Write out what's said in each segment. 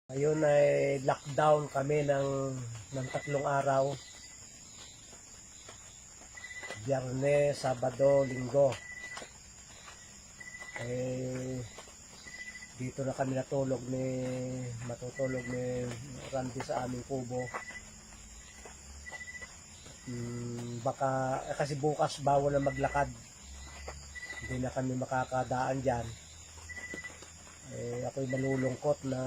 Ngayon ay lockdown kami ng 3 araw. Biyernes, Sabado, Linggo. Dito na kami matutulog ni Randy sa aming kubo. Baka kasi bukas bawal na maglakad. Hindi na kami makakadaan diyan. Ako'y malulungkot na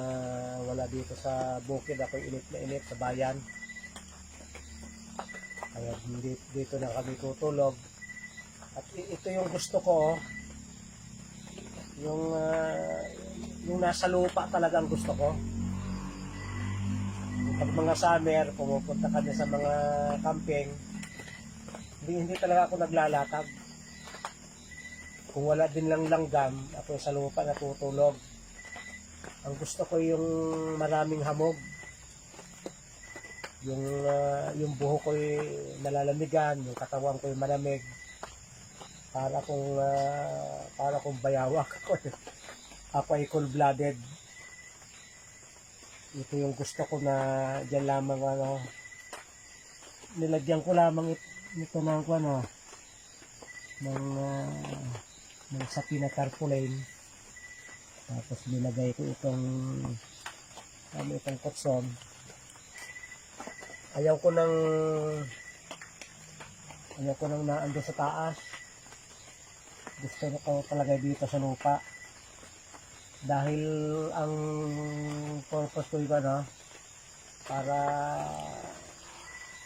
wala dito sa bukid. Ako'y init na init sa bayan. Kaya dito na kami tutulog. At ito yung gusto ko, yung nasa lupa talagang gusto ko. Pag mga summer, pumupunta kami sa mga camping, hindi talaga ako naglalatag. Kung wala din lang langgam, ako sa lupa natutulog. Ang gusto ko yung maraming hamog. Yung buhok ko'y nalalamigan, yung katawan ko'y malamig. Para kung bayawak ako. Ako ay cold-blooded. Ito yung gusto ko na dyan lamang nilagyan ko lamang ito ng sapi na tarpaulin. Tapos nilagay ko itong kutson. Ayaw ko nang naando sa taas. Gusto ko talaga dito sa lupa. Dahil ang purpose ko yun, para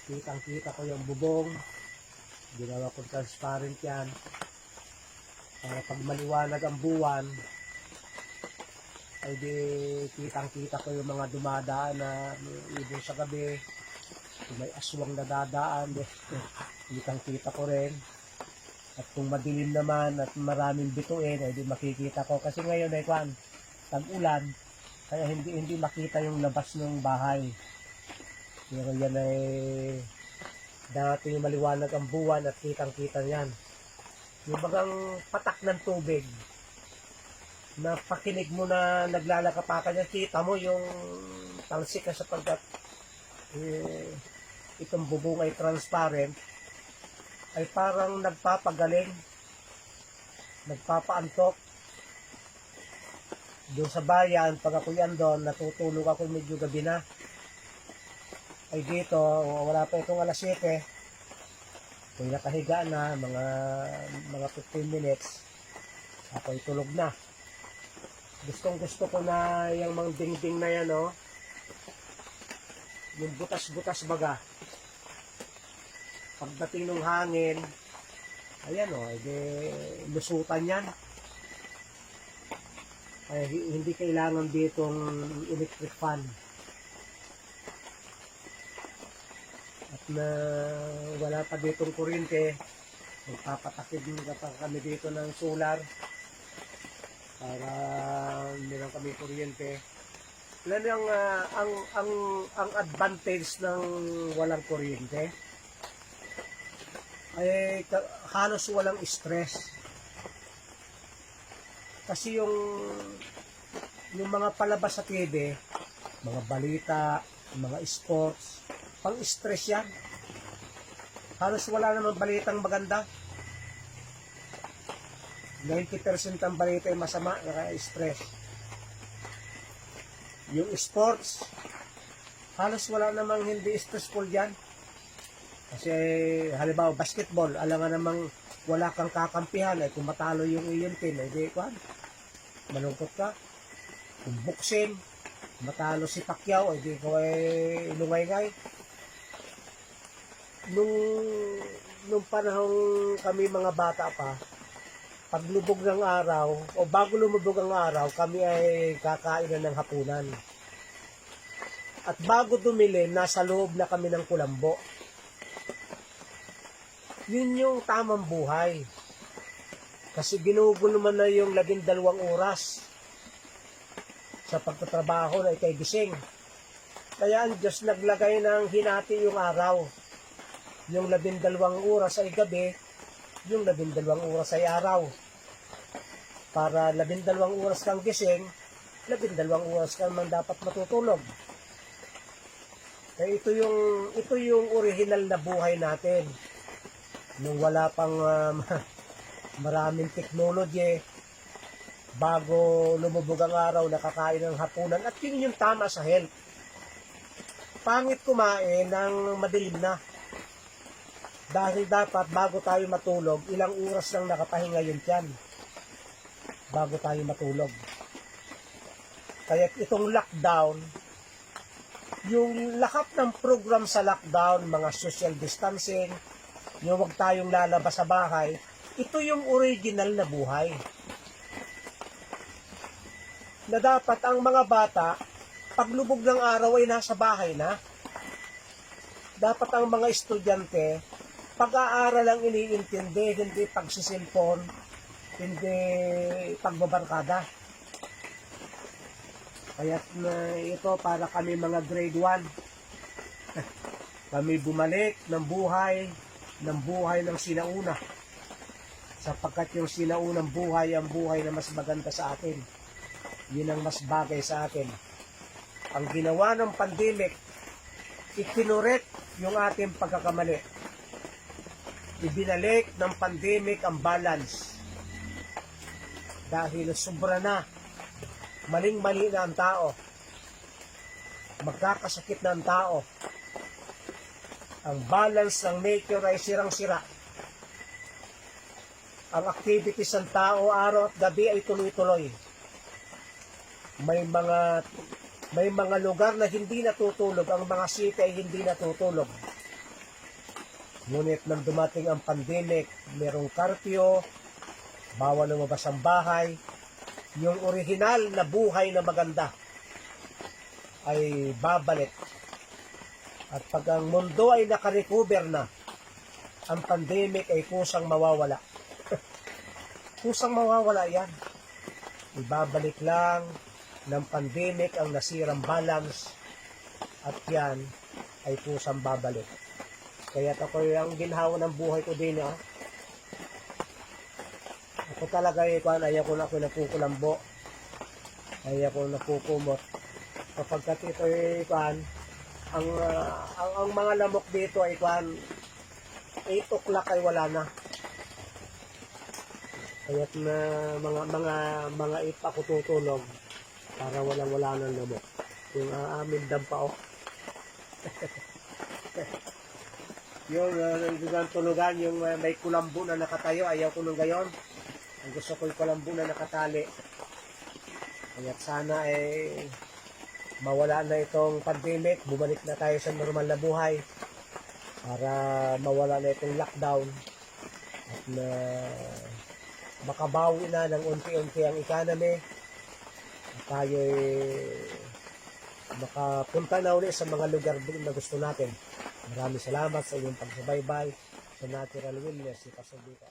kitang-kita ko yung bubong. Ginawa ko transparent yan. Para pag maliwanag ang buwan, ay di kitang-kita ko yung mga dumadaan na ibon sa gabi. Kung may aswang na dadaan, kitang-kita ko rin. At kung madilim naman at maraming bituin, ay di makikita ko. Kasi ngayon ay tag-ulan, kaya hindi makita yung labas ng bahay. Pero yan ay dati maliwanag ang buwan at kitang-kita yan. Yung bagang patak ng tubig, na pakinig mo na naglalakapakan yan, kita mo yung talsik ka sapagkat itong bubong ay transparent, ay parang nagpapagaling, nagpapaantok. Doon sa bayan, pag ako yan doon, natutulog ako medyo gabi na. Ay dito, wala pa itong alas 7. Kung nakahiga na, mga 15 minutes, ako'y tulog na. Gusto ko na yung mga dingding na yan, yung butas-butas baga. Pagdating ng hangin, ayan lusutan yan. Ay, hindi kailangan ditong electric fan. At na wala pa ditong kuryente, magpapatakid pa kami dito ng solar para hindi lang kami kuryente. Yan ang advantage ng walang kuryente. Ay halos walang stress. Kasi yung mga palabas sa TV, mga balita, mga sports, pang-stress yan. Halos wala namang balitang maganda. 90% ang balita ay masama, naka-stress. Yung sports, halos wala namang hindi stressful yan. Kasi halimbawa basketball, alam nga namang wala kang kakampihan, ay kung matalo yung iyong team, ay di malungkot ka. Kung boxing, matalo si Pacquiao, ay di ko ilungay-ngay. Nung panahong kami mga bata pa, paglubog ng araw, o bago lumubog ang araw, kami ay kakainan ng hapunan. At bago dumilim, nasa loob na kami ng kulambo. Yun yung tamang buhay. Kasi ginugulo man na yung 12 oras sa pagtatrabaho na ikay gising. Kaya ang Diyos naglagay ng hinati yung araw. Yung 12 oras ay gabi, yung 12 oras ay araw. Para 12 oras kang gising, 12 oras ka naman dapat matutulog. Kaya ito yung original na buhay natin. Nung wala pang maraming technology, bago lumubog ang araw, nakakain ng hapunan, at yun yung tama sa health. Pangit kumain ng madilim na. Dahil dapat bago tayo matulog, ilang oras lang nakapahinga yung tiyan bago tayo matulog. Kaya itong lockdown, yung lahat ng program sa lockdown, mga social distancing, yung wag tayong lalabas sa bahay, ito yung original na buhay. Na dapat ang mga bata, paglubog ng araw ay nasa bahay na. Dapat ang mga estudyante, pag-aaral ang iniintindi, hindi pagsisilpon, hindi pagbabarkada. Kaya ito para kami mga grade 1. Kami bumalik ng buhay ng sinauna. Sapagkat yung sinaunang buhay, ang buhay na mas maganda sa atin. Yun ang mas bagay sa atin. Ang ginawa ng pandemic, ikinurek yung ating pagkakamali. Ibinalik ng pandemic ang balance. Dahil sobra na, maling-mali na ang tao. Magkakasakit na ang tao. Ang balance ng nature ay sirang-sira. Ang activities ng tao araw at gabi ay tuloy-tuloy. May mga lugar na hindi natutulog, ang mga city ay hindi natutulog. Ngunit nang dumating ang pandemic, merong curfew, bawal lumabas ang bahay, yung original na buhay na maganda ay babalik. At pag ang mundo ay nakarecover na, ang pandemic ay kusang mawawala. Kusang mawawala yan. Ibabalik lang ng pandemic ang nasirang balance at yan ay kusang babalik. Kaya ako ang ginhawa ng buhay ko din. Ako talaga ayaw ko na ako nakukulambo. Ayaw ko nakukumot. Kapag ito ang mga lamok dito ay 8 o'clock ay wala na. Kaya't na mga 8 ako tutulog para wala ng lamok. Yung amin dampa yung tulugan, yung may kulambo na nakatayo, ayaw ko nung gayon. Ang gusto ko yung kulambo na nakatali. Kaya't sana mawala na itong pandemic, bumalik na tayo sa normal na buhay para mawala na itong lockdown at na makabawi na ng unti-unti ang economy at tayo makapunta na ulit sa mga lugar na gusto natin. Maraming salamat sa inyong pagsubaybay sa Natural Wellness si Pastor Vito.